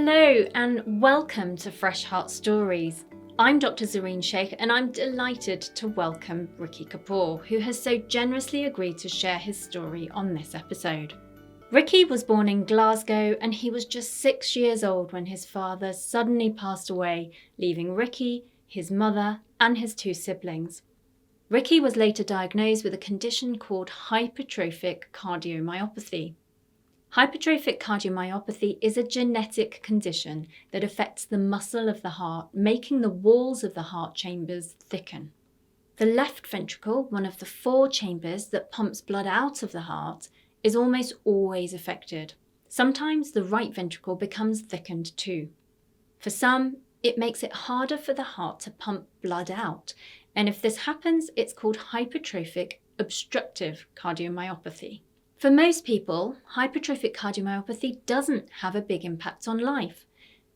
Hello and welcome to Fresh Heart Stories. I'm Dr. Zareen Sheikh and I'm delighted to welcome Ricky Kapoor, who has so generously agreed to share his story on this episode. Ricky was born in Glasgow and he was just 6 years old when his father suddenly passed away, leaving Ricky, his mother and his 2 siblings. Ricky was later diagnosed with a condition called hypertrophic cardiomyopathy. Hypertrophic cardiomyopathy is a genetic condition that affects the muscle of the heart, making the walls of the heart chambers thicken. The left ventricle, one of the 4 chambers that pumps blood out of the heart, is almost always affected. Sometimes the right ventricle becomes thickened too. For some, it makes it harder for the heart to pump blood out, and if this happens, it's called hypertrophic obstructive cardiomyopathy. For most people, hypertrophic cardiomyopathy doesn't have a big impact on life.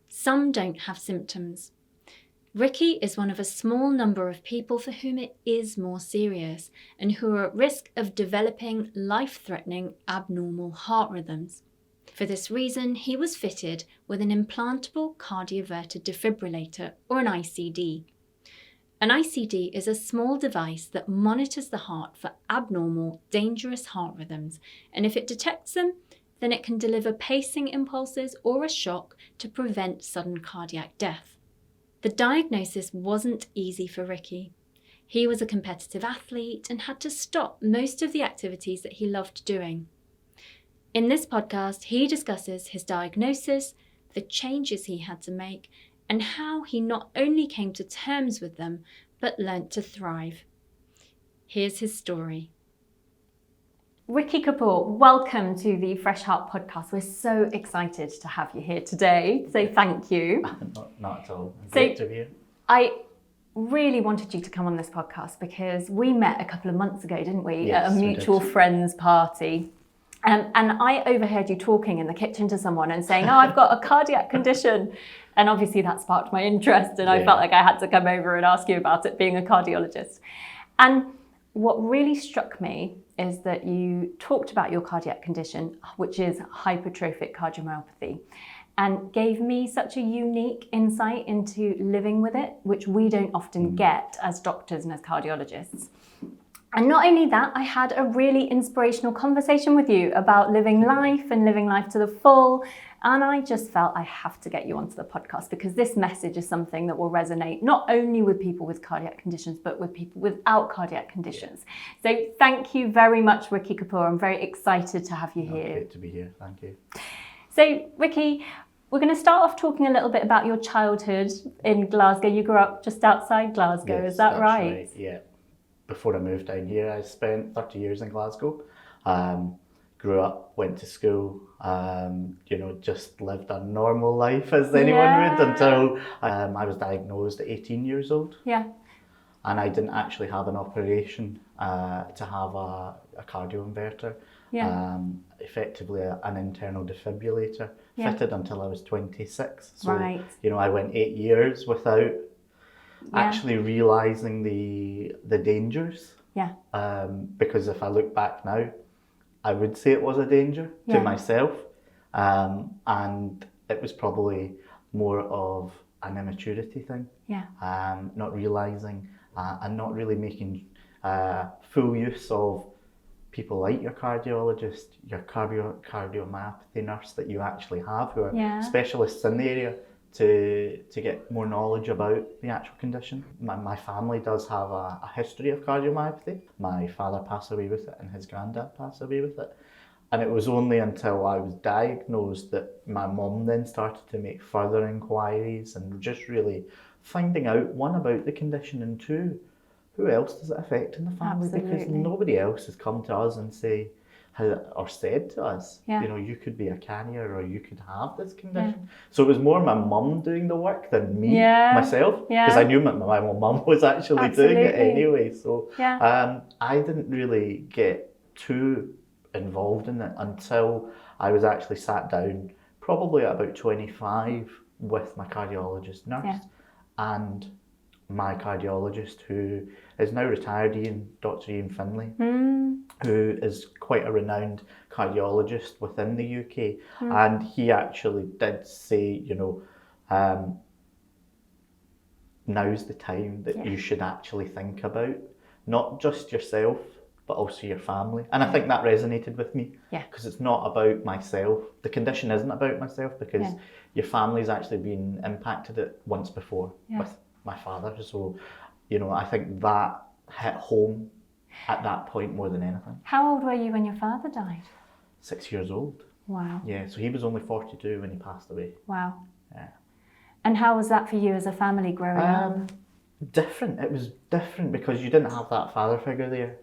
Some don't have symptoms. Ricky is one of a small number of people for whom it is more serious and who are at risk of developing life-threatening abnormal heart rhythms. For this reason, he was fitted with an implantable cardioverter defibrillator, or an ICD. An ICD is a small device that monitors the heart for abnormal, dangerous heart rhythms, and if it detects them, then it can deliver pacing impulses or a shock to prevent sudden cardiac death. The diagnosis wasn't easy for Ricky. He was a competitive athlete and had to stop most of the activities that he loved doing. In this podcast, he discusses his diagnosis, the changes he had to make, and how he not only came to terms with them, but learnt to thrive. Here's his story. Ricky Kapoor, welcome to the Fresh Heart podcast. We're so excited to have you here today, so thank you. Not at all. Great to be here. I really wanted you to come on this podcast because we met a couple of months ago, didn't we? Yes, at a mutual friends party. And I overheard you talking in the kitchen to someone and saying, oh, I've got a cardiac condition. And obviously that sparked my interest and I felt like I had to come over and ask you about it, being a cardiologist. And what really struck me is that you talked about your cardiac condition, which is hypertrophic cardiomyopathy, and gave me such a unique insight into living with it, which we don't often get as doctors and as cardiologists. And not only that, I had a really inspirational conversation with you about living life and living life to the full. And I just felt I have to get you onto the podcast because this message is something that will resonate not only with people with cardiac conditions, but with people without cardiac conditions. So thank you very much, Ricky Kapoor. I'm very excited to have you here. Great to be here. Thank you. So Ricky, we're going to start off talking a little bit about your childhood in Glasgow. You grew up just outside Glasgow, Yes, is that that's right? Yeah. Before I moved down here, I spent 30 years in Glasgow. Grew up, went to school, just lived a normal life as anyone would until I was diagnosed at 18 years old. Yeah. And I didn't actually have an operation to have a cardioverter. Yeah. Effectively an internal defibrillator fitted until I was 26. So, Right. I went 8 years without actually realising the dangers. Yeah. Because if I look back now, I would say it was a danger to myself. And it was probably more of an immaturity thing. Yeah. Not realising and not really making full use of people like your cardiologist, your cardiomyopathy nurse that you actually have, who are specialists in the area, to get more knowledge about the actual condition. My family does have a history of cardiomyopathy. My father passed away with it and his granddad passed away with it. And it was only until I was diagnosed that my mum then started to make further inquiries and just really finding out, one, about the condition, and two, who else does it affect in the family? Absolutely. Because nobody else has come to us and said to us, you could be a carrier or you could have this condition. Yeah. So it was more my mum doing the work than me, myself, because I knew my mum was actually doing it anyway. So I didn't really get too involved in it until I was actually sat down, probably at about 25, with my cardiologist nurse. Yeah. And my cardiologist, who is now retired, Dr. Ian Finlay, who is quite a renowned cardiologist within the UK. And he actually did say, now's the time that you should actually think about not just yourself, but also your family. And I think that resonated with me, because it's not about myself. The condition isn't about myself, because your family's actually been impacted it once before with my father. So, I think that hit home at that point more than anything. How old were you when your father died? 6 years old. Wow. Yeah, so he was only 42 when he passed away. Wow. Yeah. And how was that for you as a family growing up? Different. It was different because you didn't have that father figure there.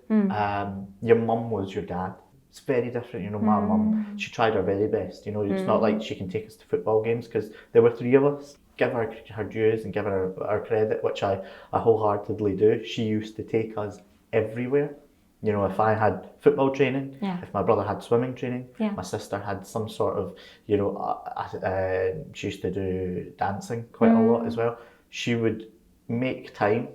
Your mum was your dad. It's very different. My mum, she tried her very best. It's not like she can take us to football games, because there were 3 of us. Give her dues and give her our credit, which I wholeheartedly do. She used to take us everywhere. If I had football training, if my brother had swimming training, my sister had some sort of, she used to do dancing quite a lot as well. She would make time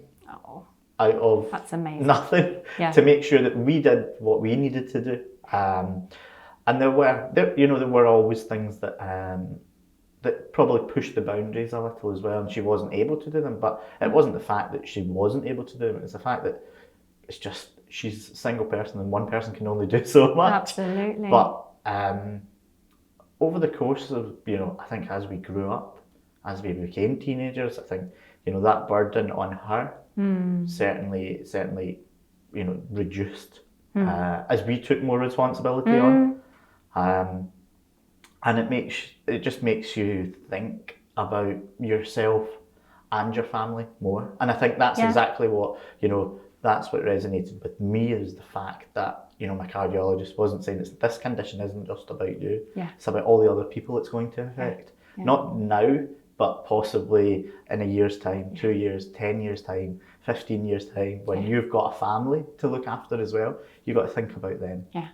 out of That's amazing. nothing to make sure that we did what we needed to do. And there were always things that that probably pushed the boundaries a little as well, and she wasn't able to do them. But it wasn't the fact that she wasn't able to do them; it's the fact that it's just she's a single person, and one person can only do so much. Absolutely. But over the course of I think as we grew up, as we became teenagers, I think that burden on her certainly reduced as we took more responsibility on, and it just makes you think about yourself and your family more. And I think that's exactly what that's what resonated with me, is the fact that my cardiologist wasn't saying this condition isn't just about you, it's about all the other people it's going to affect. Not now, but possibly in a year's time, 2 years, 10 years time, 15 years time, when you've got a family to look after as well, you've got to think about them. Yeah.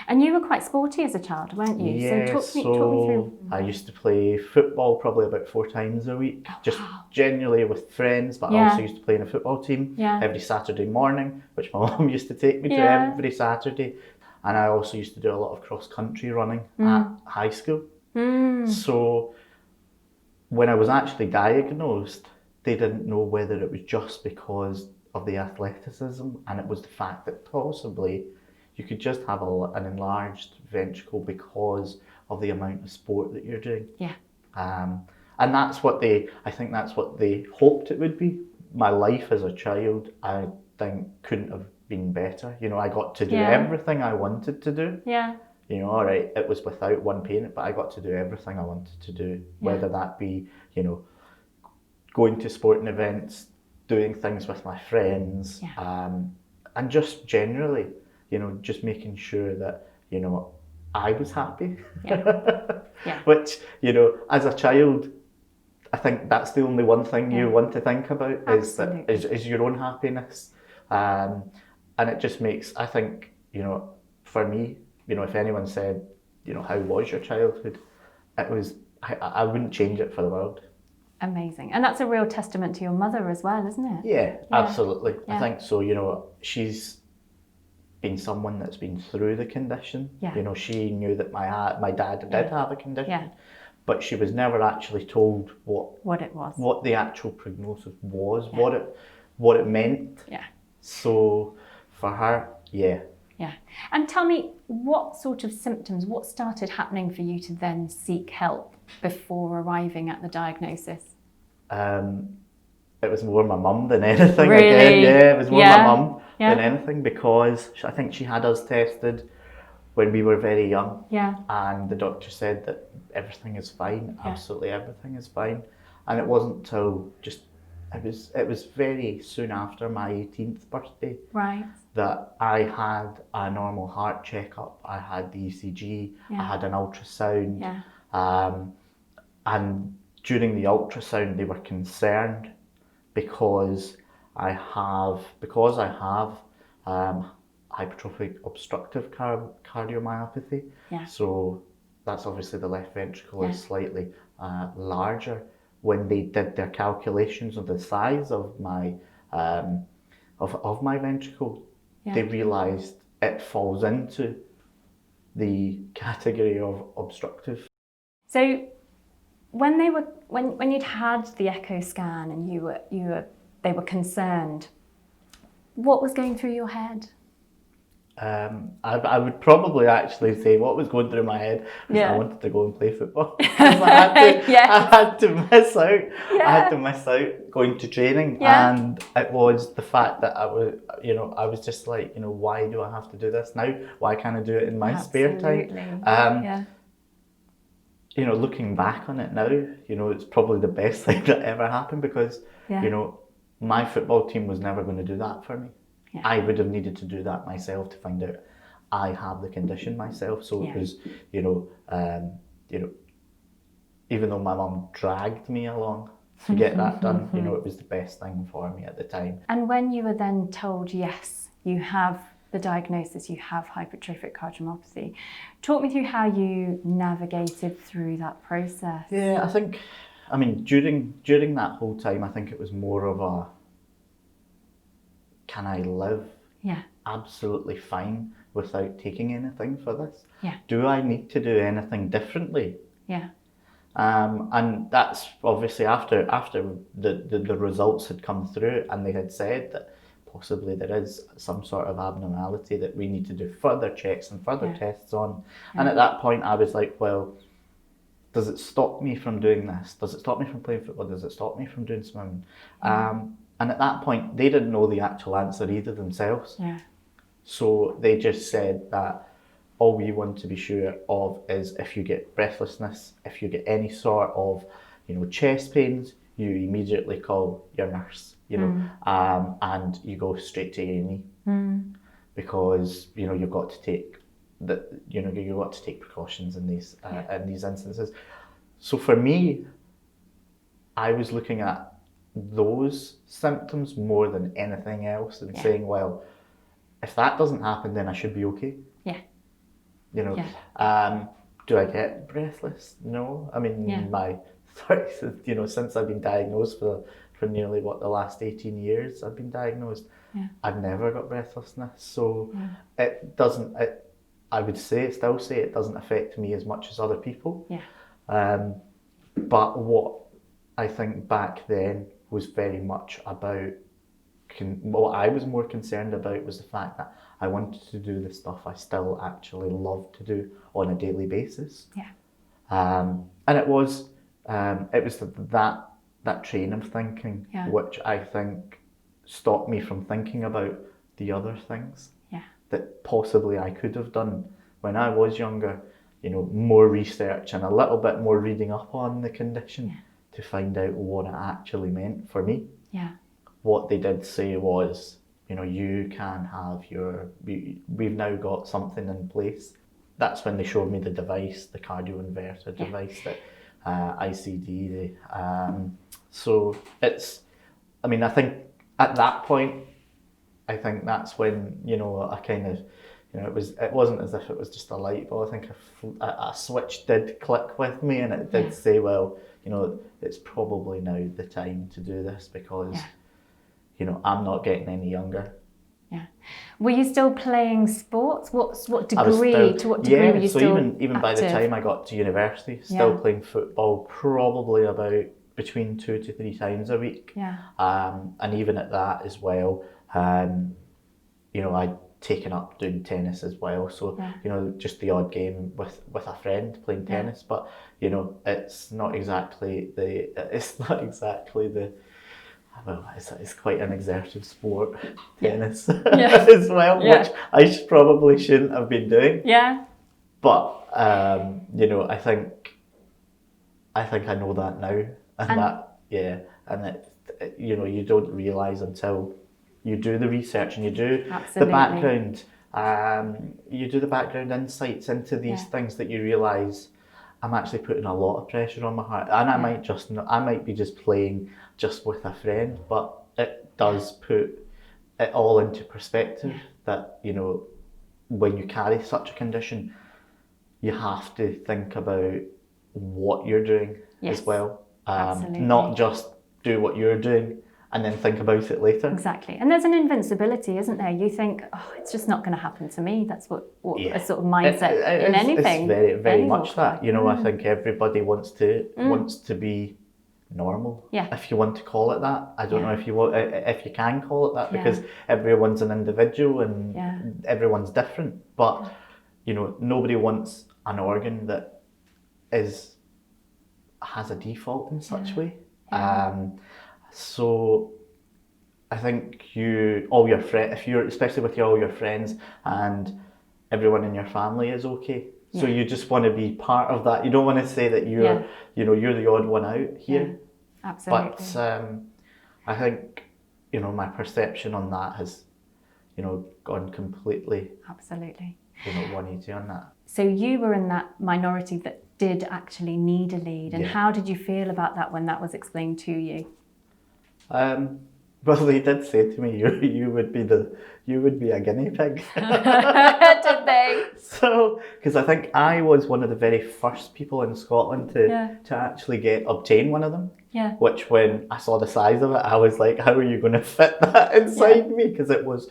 And you were quite sporty as a child, weren't you? Yeah, so talk me through. I used to play football probably about 4 times a week, generally with friends, but I also used to play in a football team every Saturday morning, which my mum used to take me to every Saturday. And I also used to do a lot of cross-country running at high school. So when I was actually diagnosed, they didn't know whether it was just because of the athleticism, and it was the fact that possibly you could just have an enlarged ventricle because of the amount of sport that you're doing. Yeah. And I think that's what they hoped it would be. My life as a child, I think, couldn't have been better. I got to do everything I wanted to do. Yeah. All right, it was without one parent, but I got to do everything I wanted to do, whether that be, going to sporting events, doing things with my friends, and just generally, just making sure that, I was happy. Which, as a child, I think that's the only one thing you want to think about is your own happiness. And it just makes, I think, for me, if anyone said, how was your childhood? I wouldn't change it for the world. Amazing. And that's a real testament to your mother as well, isn't it? Yeah, absolutely. I think so. She's been someone that's been through the condition. She knew that my dad did have a condition, but she was never actually told what it was, what the actual prognosis was, what it meant. Yeah. So for her, Yeah. And tell me, what sort of symptoms, what started happening for you to then seek help before arriving at the diagnosis? It was more my mum than anything. Really? Again. Yeah, it was more my mum than anything, because I think she had us tested when we were very young. Yeah. And the doctor said that everything is fine, absolutely everything is fine. And it wasn't until it was very soon after my 18th birthday that I had a normal heart checkup. I had the ECG, I had an ultrasound, and during the ultrasound they were concerned because I have hypertrophic obstructive cardiomyopathy. So that's obviously the left ventricle is slightly larger when they did their calculations of the size of my ventricle, they realised it falls into the category of obstructive. So when you'd had the echo scan and they were concerned, what was going through your head? I would probably actually say what was going through my head was I wanted to go and play football. I had to miss out. I had to miss out going to training, and it was the fact that I was just like, why do I have to do this now? Why can't I do it in my spare time? Looking back on it now, it's probably the best thing that ever happened because my football team was never going to do that for me. Yeah. I would have needed to do that myself to find out I have the condition myself. So it was, even though my mum dragged me along to get that done, it was the best thing for me at the time. And when you were then told, yes, you have the diagnosis, you have hypertrophic cardiomyopathy, talk me through how you navigated through that process. Yeah, during that whole time, I think it was more of a, can I live absolutely fine without taking anything for this? Yeah. Do I need to do anything differently? Yeah. And that's obviously after the results had come through and they had said that possibly there is some sort of abnormality that we need to do further checks and further tests on. Yeah. And at that point I was like, well, does it stop me from doing this? Does it stop me from playing football? Does it stop me from doing swimming? And at that point, they didn't know the actual answer either themselves. Yeah. So they just said that all we want to be sure of is if you get breathlessness, if you get any sort of, chest pains, you immediately call your nurse, and you go straight to A&E because you've got to take you've got to take precautions in these instances. So for me, I was looking at those symptoms more than anything else and saying, well, if that doesn't happen, then I should be okay. Yeah. Do I get breathless? No. I mean, since I've been diagnosed for nearly the last 18 years I've been diagnosed, I've never got breathlessness. So it doesn't, I would still say it doesn't affect me as much as other people. Yeah. But what I think back then was very much about, what I was more concerned about was the fact that I wanted to do the stuff I still actually love to do on a daily basis. Yeah. And it was that train of thinking which I think stopped me from thinking about the other things that possibly I could have done when I was younger. More research and a little bit more reading up on the condition to find out what it actually meant for me. Yeah. What they did say was, you can have we've now got something in place. That's when they showed me the device, the cardioverter device, that ICD. So it's, I think at that point, I think that's when, I kind of, it wasn't as if it was just a light bulb. I think a switch did click with me, and it did say, well, it's probably now the time to do this because, I'm not getting any younger. Yeah. Were you still playing sports? What degree were you still even active? By the time I got to university, still playing football, probably about between 2 to 3 times a week. Yeah. And even at that as well, I'd taken up doing tennis as well. So, just the odd game with a friend playing tennis, but it's not exactly it's quite an exertive sport, tennis as well, which I probably shouldn't have been doing. Yeah. But I think I know that now, and you don't realise until you do the research and you do the background, insights into these things that you realise I'm actually putting a lot of pressure on my heart, and I might be just playing just with a friend, but it does put it all into perspective that when you carry such a condition, you have to think about what you're doing as well. not just do what you're doing and then think about it later. Exactly. And there's an invincibility, isn't there? You think, oh, it's just not going to happen to me. That's what a sort of mindset in anything. It's very, very much that. You know, I think everybody wants to be normal, if you want to call it that. I don't know if you can call it that, because everyone's an individual and everyone's different. But you know, nobody wants an organ that has a default in such way. So I think especially with all your friends and everyone in your family is okay. So you just want to be part of that. You don't want to say that you're the odd one out here. Absolutely. But I think, you know, my perception on that has, you know, gone completely. Absolutely. You know, 180 on that. So you were in that minority that did actually need a lead, and how did you feel about that when that was explained to you? Well, they did say to me, you would be a guinea pig. Did they? So, because I think I was one of the very first people in Scotland to actually obtain one of them. Yeah. Which, when I saw the size of it, I was like, how are you going to fit that inside me? Because it was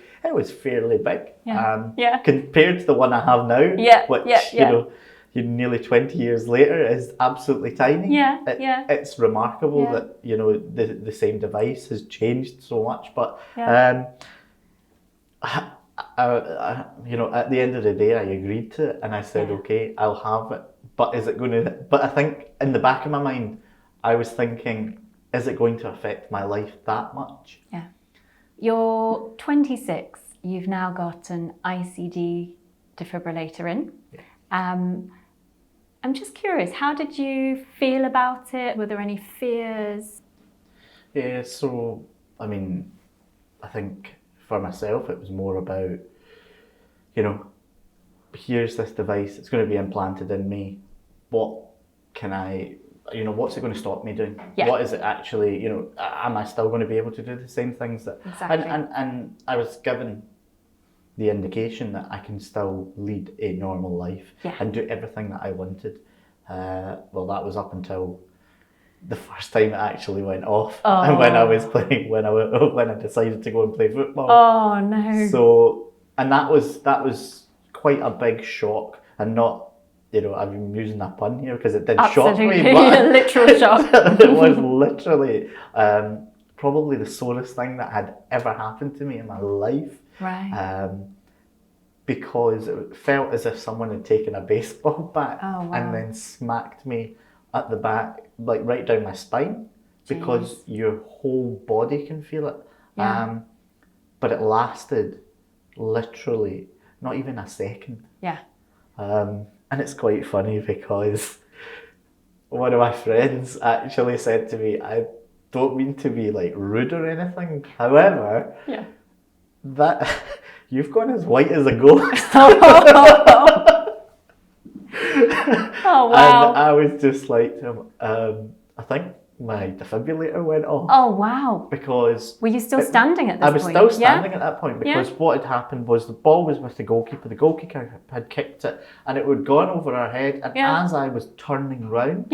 fairly big. Compared to the one I have now, which you know, nearly 20 years later is absolutely tiny. It's remarkable that, you know, the same device has changed so much. But you know, at the end of the day, I agreed to it and I said, okay, I'll have it. But is it going to? But I think in the back of my mind, I was thinking, is it going to affect my life that much? Yeah. You're 26. You've now got an ICD defibrillator in. I'm just curious, how did you feel about it? Were there any fears? Yeah, so, I mean, I think for myself, it was more about, you know, here's this device, it's going to be implanted in me. What can what's it going to stop me doing? What is it actually, you know, am I still going to be able to do the same things that... Exactly. And I was given the indication that I can still lead a normal life and do everything that I wanted. Well, that was up until the first time it actually went off, and when I was playing, when I decided to go and play football. Oh no! So, and that was quite a big shock, and not, you know, I'm using that pun here because it did shock me, but literal shock. It was literally probably the sorest thing that had ever happened to me in my life. Right. Because it felt as if someone had taken a baseball bat and then smacked me at the back, like right down my spine, because your whole body can feel it. But it lasted literally not even a second. And it's quite funny because one of my friends actually said to me, I don't mean to be like rude or anything, however, that you've gone as white as a ghost. Oh wow. And I was just like, I think my defibrillator went off. Oh wow. Because... Were you still standing at this point? I was still standing at that point, because what had happened was the ball was with the goalkeeper. The goalkeeper had kicked it and it had gone over our head, and as I was turning round,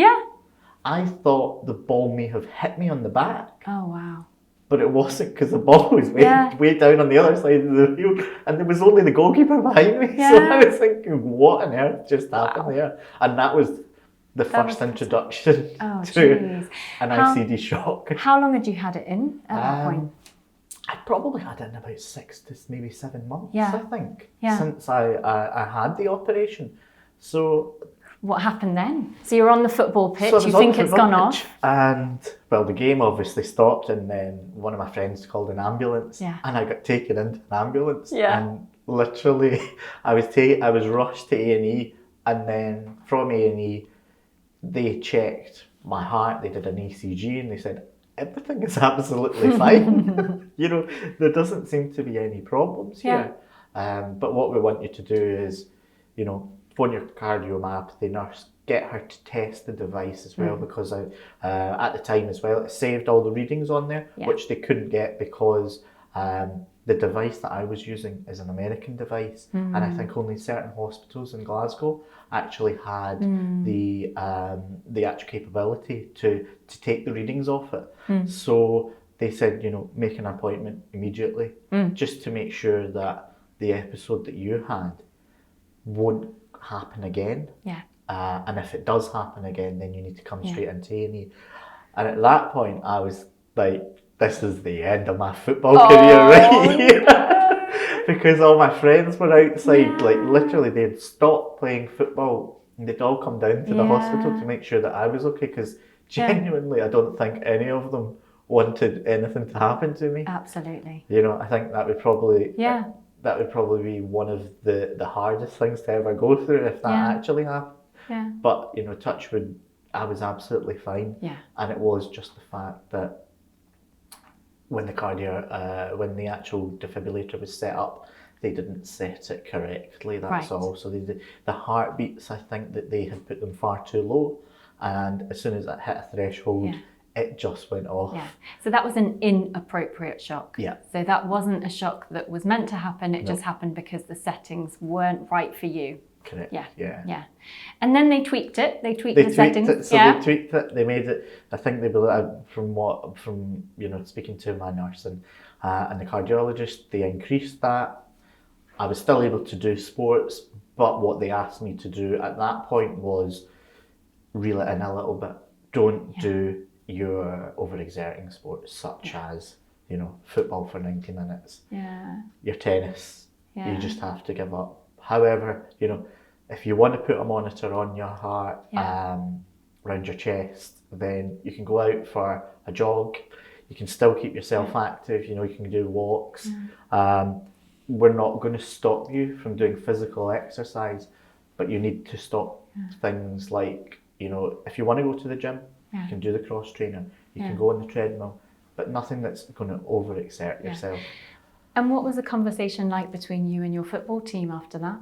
I thought the ball may have hit me on the back. Oh wow. But it wasn't, because the ball was way down on the other side of the field, and there was only the goalkeeper behind me. So I was thinking, what on earth just happened there? And that was the first introduction to an ICD shock. How long had you had it in at that point? I probably had it in about 6 to maybe 7 months, I think, since I had the operation. So... What happened then? So you're on the football pitch, you think it's gone off? And, well, the game obviously stopped, and then one of my friends called an ambulance, and I got taken into an ambulance. And literally, I was rushed to A&E, and then from A&E, they checked my heart, they did an ECG, and they said, everything is absolutely fine. You know, there doesn't seem to be any problems here. But what we want you to do is, you know, phone your cardiomyopathy nurse, get her to test the device as well, because at the time as well, it saved all the readings on there, which they couldn't get because the device that I was using is an American device, and I think only certain hospitals in Glasgow actually had the actual capability to take the readings off it. So they said, you know, make an appointment immediately, just to make sure that the episode that you had won't happen again. Yeah. And if it does happen again, then you need to come straight into A&E. And at that point, I was like, this is the end of my football career right here. Because all my friends were outside, like literally they had stopped playing football and they'd all come down to the hospital to make sure that I was okay, because genuinely I don't think any of them wanted anything to happen to me. Absolutely. You know, I think that would probably be one of the hardest things to ever go through if that actually happened. Yeah. But, you know, touch wood, I was absolutely fine. Yeah. And it was just the fact that when when the actual defibrillator was set up, they didn't set it correctly, that's all. So the heartbeats, I think that they had put them far too low, and as soon as it hit a threshold, it just went off. Yeah. So that was an inappropriate shock. Yeah. So that wasn't a shock that was meant to happen, it just happened because the settings weren't right for you. Correct. Yeah. And then they tweaked it. They tweaked the settings. They tweaked it. They made it. I think they from you know, speaking to my nurse and the cardiologist, they increased that. I was still able to do sports, but what they asked me to do at that point was reel it in a little bit. Don't do your overexerting sports, such as, you know, football for 90 minutes. Yeah. Your tennis. You just have to give up. However, you know, if you want to put a monitor on your heart, around your chest, then you can go out for a jog. You can still keep yourself active. You know, you can do walks. We're not going to stop you from doing physical exercise, but you need to stop things like, you know, if you want to go to the gym, you can do the cross trainer. You can go on the treadmill, but nothing that's going to overexert yourself. And what was the conversation like between you and your football team after that?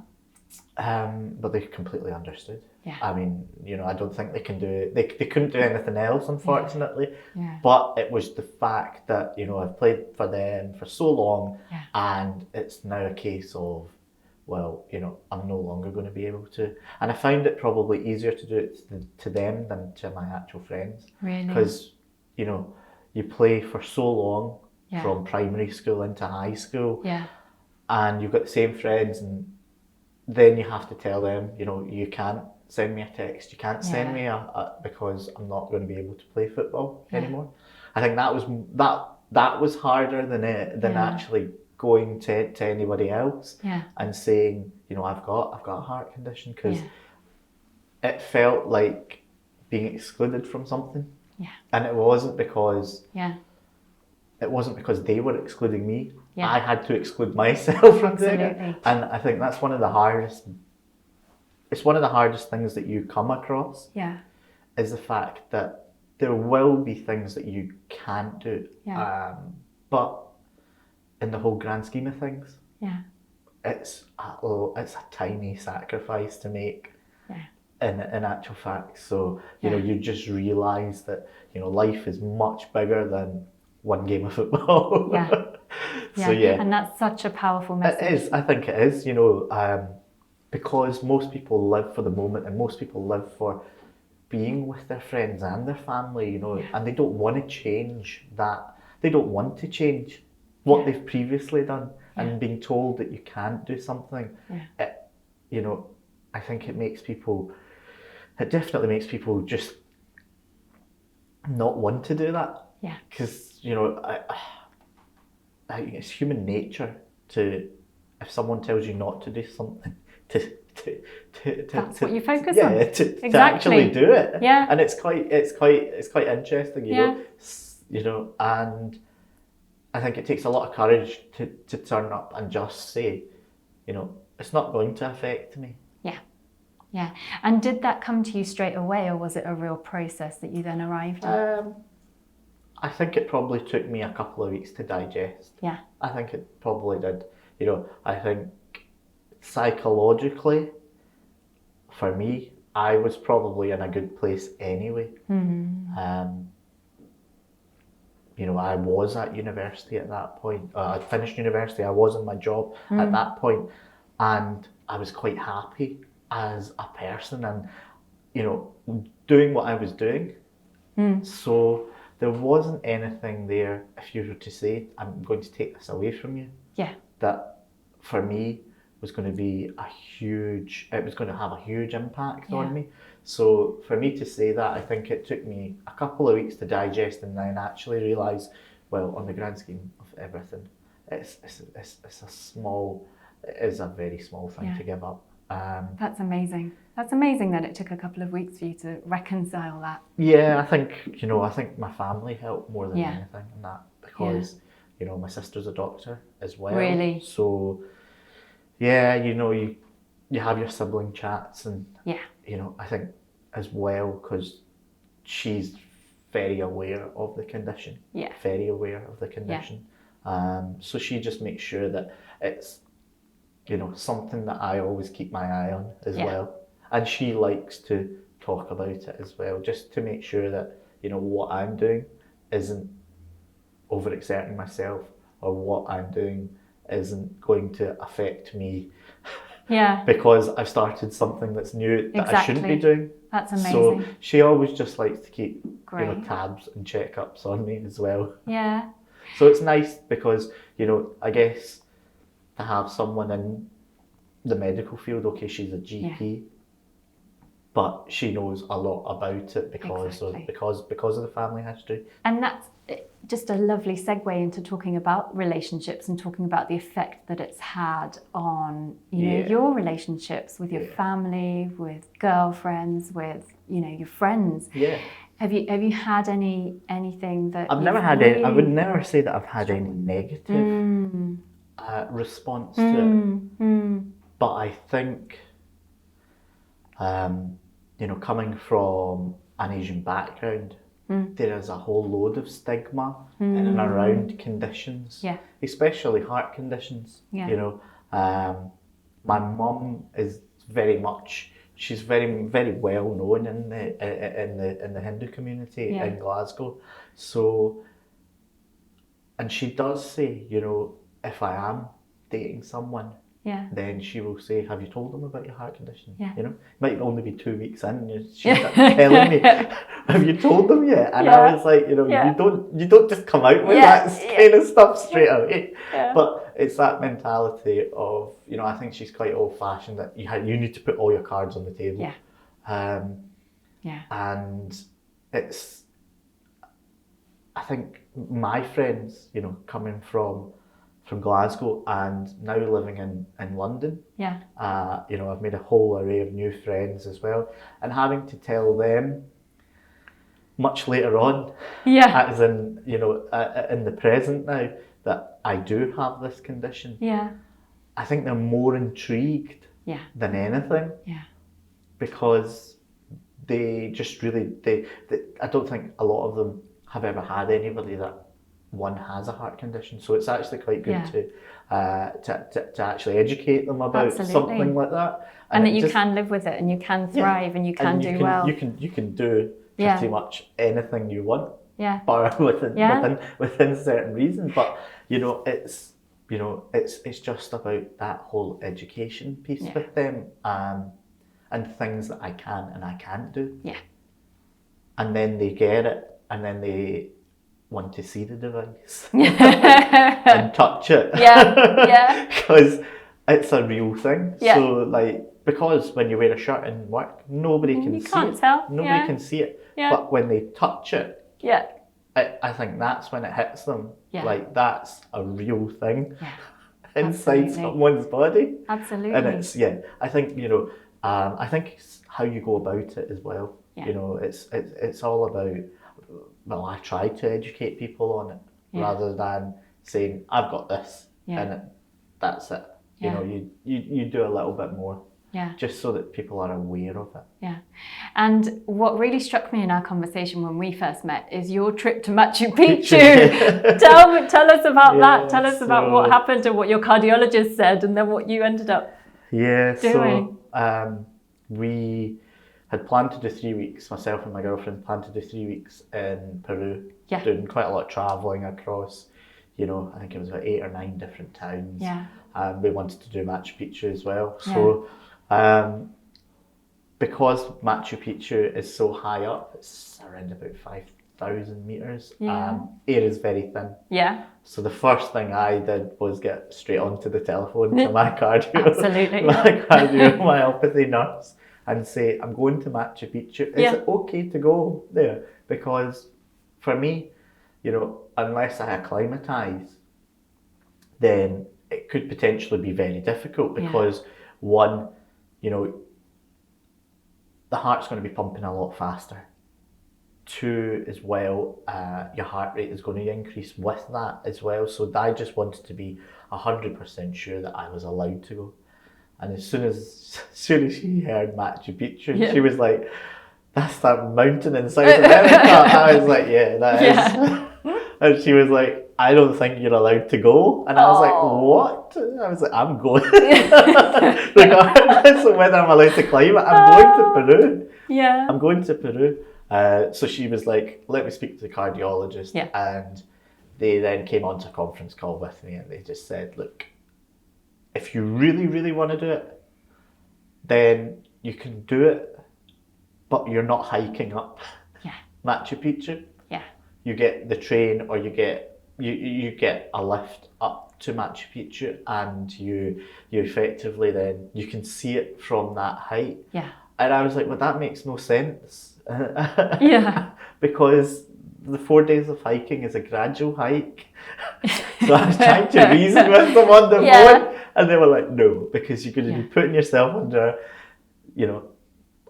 But they completely understood. Yeah. I mean, you know, I don't think they can do they couldn't do anything else, unfortunately. Yeah. But it was the fact that, you know, I've played for them for so long, and it's now a case of, well, you know, I'm no longer going to be able to. And I found it probably easier to do it to them than to my actual friends. Really? Because, you know, you play for so long, from primary school into high school, and you've got the same friends, and then you have to tell them, you know, you can't send me a text, you can't send me because I'm not going to be able to play football anymore. I think that was harder than actually going to anybody else and saying, you know, I've got a heart condition, because it felt like being excluded from something, and it wasn't because they were excluding me. I had to exclude myself from doing it. And I think that's one of the hardest things that you come across. Is the fact that there will be things that you can't do. But in the whole grand scheme of things, it's a tiny sacrifice to make. In actual fact. So, you know, you just realise that, you know, life is much bigger than one game of football. So and that's such a powerful message. It is. I think it is, you know, because most people live for the moment, and most people live for being with their friends and their family, you know, and they don't want to change that. They don't want to change what they've previously done, and being told that you can't do something. It, you know, I think it definitely makes people just not want to do that. Because, you know, I think it's human nature to, if someone tells you not to do something, that's what you focus on. To actually do it. And it's quite interesting, you know, and I think it takes a lot of courage to turn up and just say, you know, it's not going to affect me. And did that come to you straight away, or was it a real process that you then arrived at? I think it probably took me a couple of weeks to digest. I think it probably did. You know, I think psychologically, for me, I was probably in a good place anyway. I was at university at that point. I'd finished university, I was in my job at that point, and I was quite happy as a person and, doing what I was doing. So there wasn't anything there, if you were to say, I'm going to take this away from you. Yeah. That for me was going to be it was going to have a huge impact on me. So for me to say that, I think it took me a couple of weeks to digest and then actually realise, well, on the grand scheme of everything, it is a very small thing to give up. That's amazing. That's amazing that it took a couple of weeks for you to reconcile that. Yeah, I think my family helped more than anything in that, because my sister's a doctor as well. Really? So yeah, you have your sibling chats, and I think as well, because she's very aware of the condition. Yeah. Very aware of the condition. Yeah. So she just makes sure that it's something that I always keep my eye on as well. And she likes to talk about it as well, just to make sure that, what I'm doing isn't overexerting myself, or what I'm doing isn't going to affect me. Yeah. Because I've started something that's new that I shouldn't be doing. That's amazing. So she always just likes to keep tabs and checkups on me as well. Yeah. So it's nice because, I guess to have someone in the medical field, okay, she's a GP, but she knows a lot about it because of the family history. And that's just a lovely segue into talking about relationships and talking about the effect that it's had on your relationships with your family, with girlfriends, with your friends. Yeah. Have you had anything that I've never had any? I would never say that I've had any negative response to it. But I think coming from an Asian background, there is a whole load of stigma in and around conditions, especially heart conditions. My mum is she's very, very well known in the Hindu community in Glasgow. So, and she does say, if I am dating someone, then she will say, have you told them about your heart condition? It might only be 2 weeks in, and she's telling me, have you told them yet? And I was like, you don't just come out with that kind of stuff straight away. But it's that mentality of, I think she's quite old fashioned, that you need to put all your cards on the table. And it's, I think my friends, coming from Glasgow and now living in London. I've made a whole array of new friends as well, and having to tell them much later on, as in in the present now, that I do have this condition. I think they're more intrigued than anything. Because they just really I don't think a lot of them have ever had anybody that one has a heart condition, so it's actually quite good to actually educate them about something like that, and that you can live with it, and you can thrive, and you can do well. You can do pretty much anything you want, bar within certain reasons. But it's just about that whole education piece with them, and things that I can and I can't do. And then they get it, and then they want to see the device and touch it. Because it's a real thing. So because when you wear a shirt in work, nobody can see it. Nobody can see it. But when they touch it, I think that's when it hits them. That's a real thing inside someone's body. Absolutely. And it's I think I think it's how you go about it as well. It's all about, well, I try to educate people on it rather than saying, I've got this and that's it. You do a little bit more just so that people are aware of it. And what really struck me in our conversation when we first met is your trip to Machu Picchu. Tell us about that. Tell us about what happened and what your cardiologist said, and then what you ended up doing. So we had planned to do 3 weeks, myself and my girlfriend planned to do 3 weeks in Peru, Yeah. doing quite a lot of travelling across, you know, I think it was about 8 or 9 different towns. Yeah. And we wanted to do Machu Picchu as well. So, because Machu Picchu is so high up, it's around about 5,000 metres, air is very thin. Yeah. So the first thing I did was get straight onto the telephone to my Absolutely. my cardiomyopathy nurse and say, I'm going to Machu Picchu. Is it okay to go there? Because for me, you know, unless I acclimatise, then it could potentially be very difficult because one, you know, the heart's going to be pumping a lot faster. 2, as well, your heart rate is going to increase with that as well. So I just wanted to be 100% sure that I was allowed to go. And as soon as she heard Machu Picchu, she was like, that's that mountain in South America. I was like, yeah, that is. And she was like, I don't think you're allowed to go. And I was like, what? I was like, I'm going. Regardless of whether I'm allowed to climb it, I'm going to Peru. Yeah. I'm going to Peru. So she was like, let me speak to the cardiologist. And they then came onto a conference call with me and they just said, look, if you really, really want to do it, then you can do it, but you're not hiking up Machu Picchu. Yeah. You get the train or you get a lift up to Machu Picchu and you effectively then, you can see it from that height. Yeah. And I was like, well, that makes no sense. Because the 4 days of hiking is a gradual hike. So I was trying to reason with them on the phone, and they were like, no, because you're going to be putting yourself under, you know,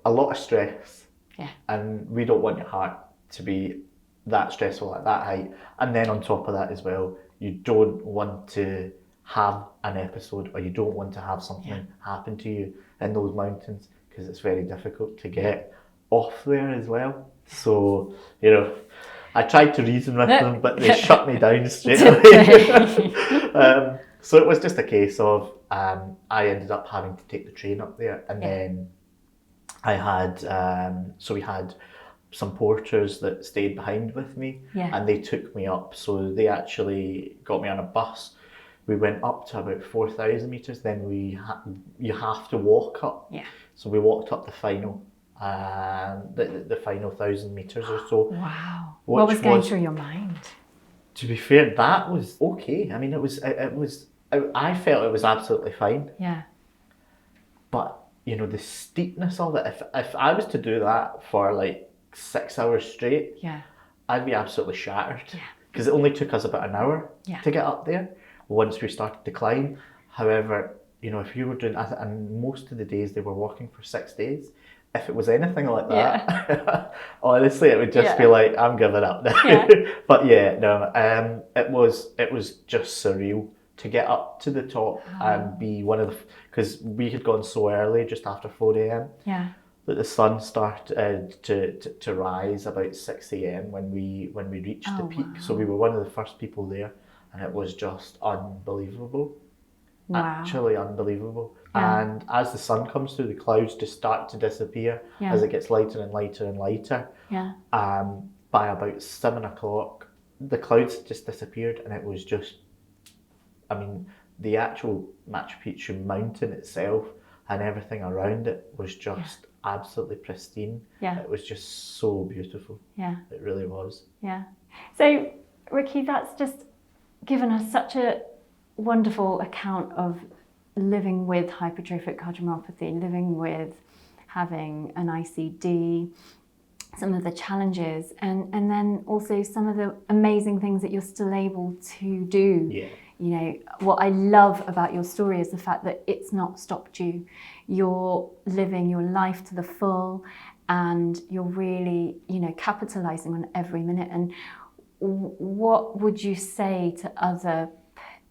a lot of stress. Yeah. And we don't want your heart to be that stressful at that height. And then on top of that as well, you don't want to have an episode or you don't want to have something happen to you in those mountains because it's very difficult to get off there as well. So, you know, I tried to reason with them, but they shut me down straight away. So it was just a case of I ended up having to take the train up there, and then I had we had some porters that stayed behind with me, and they took me up. So they actually got me on a bus. We went up to about 4,000 meters. Then you have to walk up. Yeah. So we walked up the final. The final 1,000 meters or so. Wow. What was going through your mind? To be fair, that was okay. I mean, I felt it was absolutely fine. Yeah. But, you know, the steepness of it, if I was to do that for like 6 hours straight, I'd be absolutely shattered. Yeah. Because it only took us about an hour to get up there once we started to climb. However, you know, if you were doing, and most of the days they were working for 6 days, if it was anything like that, honestly, it would just be like, I'm giving up now. Yeah. But it was just surreal to get up to the top and be one of the, because we had gone so early, just after 4 a.m. Yeah. That the sun started to rise about 6 a.m. when we reached the peak. Wow. So we were one of the first people there, and it was just unbelievable. Wow. Actually unbelievable. Yeah. And as the sun comes through, the clouds just start to disappear as it gets lighter and lighter and lighter. Yeah. By about 7 o'clock, the clouds just disappeared, and it was just, I mean, the actual Machu Picchu mountain itself and everything around it was just absolutely pristine. Yeah. It was just so beautiful. Yeah. It really was. Yeah. So, Ricky, that's just given us such a wonderful account of living with hypertrophic cardiomyopathy, living with having an ICD, some of the challenges, and then also some of the amazing things that you're still able to do. Yeah. You know, what I love about your story is the fact that it's not stopped you. You're living your life to the full, and you're really, you know, capitalizing on every minute. And what would you say to other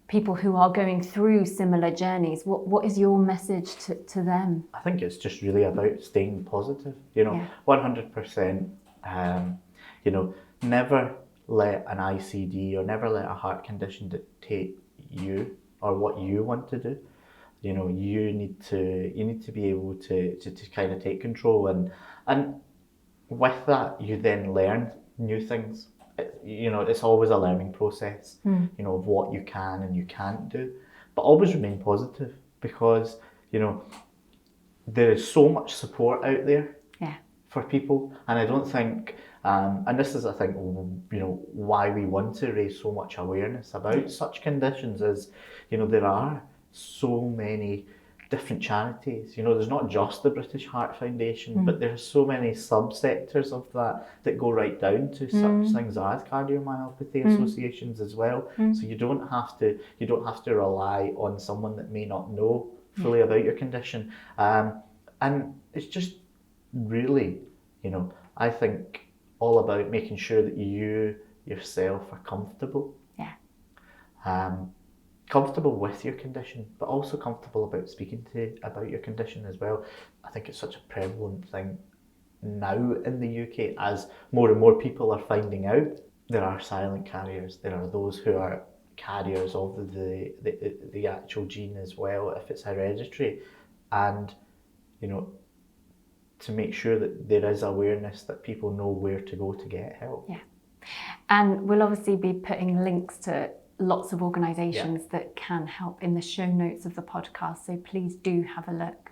people who are going through similar journeys? What is your message to them? I think it's just really about staying positive, you know, 100%, you know, never let an ICD or never let a heart condition dictate you or what you want to do. you need to be able to kind of take control, and with that you then learn new things. It's always a learning process, of what you can and you can't do, but always remain positive, because there is so much support out there for people, and I don't think and this is, I think, why we want to raise so much awareness about such conditions is, there are so many different charities. There's not just the British Heart Foundation, but there's so many subsectors of that go right down to such things as cardiomyopathy associations as well. So you don't have to rely on someone that may not know fully about your condition. And it's just really, I think, all about making sure that you yourself are comfortable. Comfortable with your condition, but also comfortable about speaking about your condition as well. I think it's such a prevalent thing now in the UK, as more and more people are finding out. There are silent carriers. There are those who are carriers of the actual gene as well, if it's hereditary, and to make sure that there is awareness, that people know where to go to get help. And we'll obviously be putting links to lots of organisations that can help in the show notes of the podcast, so please do have a look.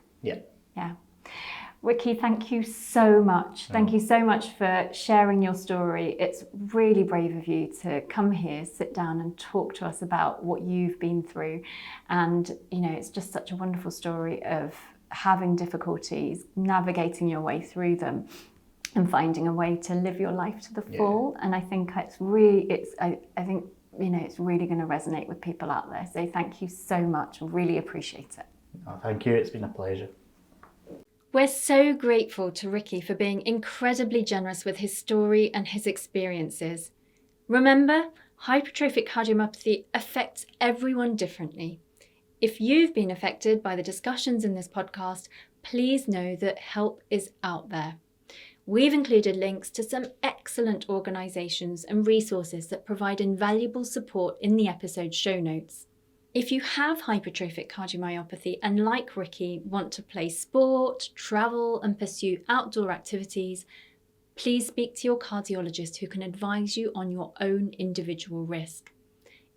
Ricky, thank you so much. Thank you so much for sharing your story. It's really brave of you to come here, sit down and talk to us about what you've been through. And, it's just such a wonderful story of having difficulties, navigating your way through them and finding a way to live your life to the full. And I think it's really going to resonate with people out there. So thank you so much. Really appreciate it. Thank you. It's been a pleasure. We're so grateful to Ricky for being incredibly generous with his story and his experiences. Remember, hypertrophic cardiomyopathy affects everyone differently. If you've been affected by the discussions in this podcast, please know that help is out there. We've included links to some excellent organisations and resources that provide invaluable support in the episode show notes. If you have hypertrophic cardiomyopathy and, like Ricky, want to play sport, travel and pursue outdoor activities, please speak to your cardiologist, who can advise you on your own individual risk.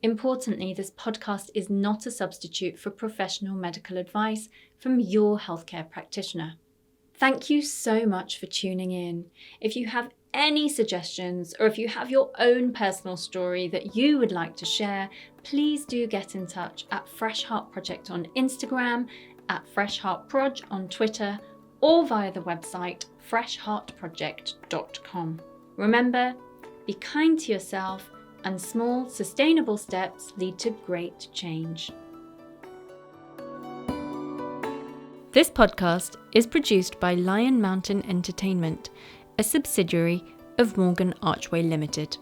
Importantly, this podcast is not a substitute for professional medical advice from your healthcare practitioner. Thank you so much for tuning in. If you have any suggestions, or if you have your own personal story that you would like to share, please do get in touch at Fresh Heart Project on Instagram, at Fresh Heart Proj on Twitter, or via the website freshheartproject.com. Remember, be kind to yourself, and small, sustainable steps lead to great change. This podcast is produced by Lion Mountain Entertainment, a subsidiary of Morgan Archway Limited.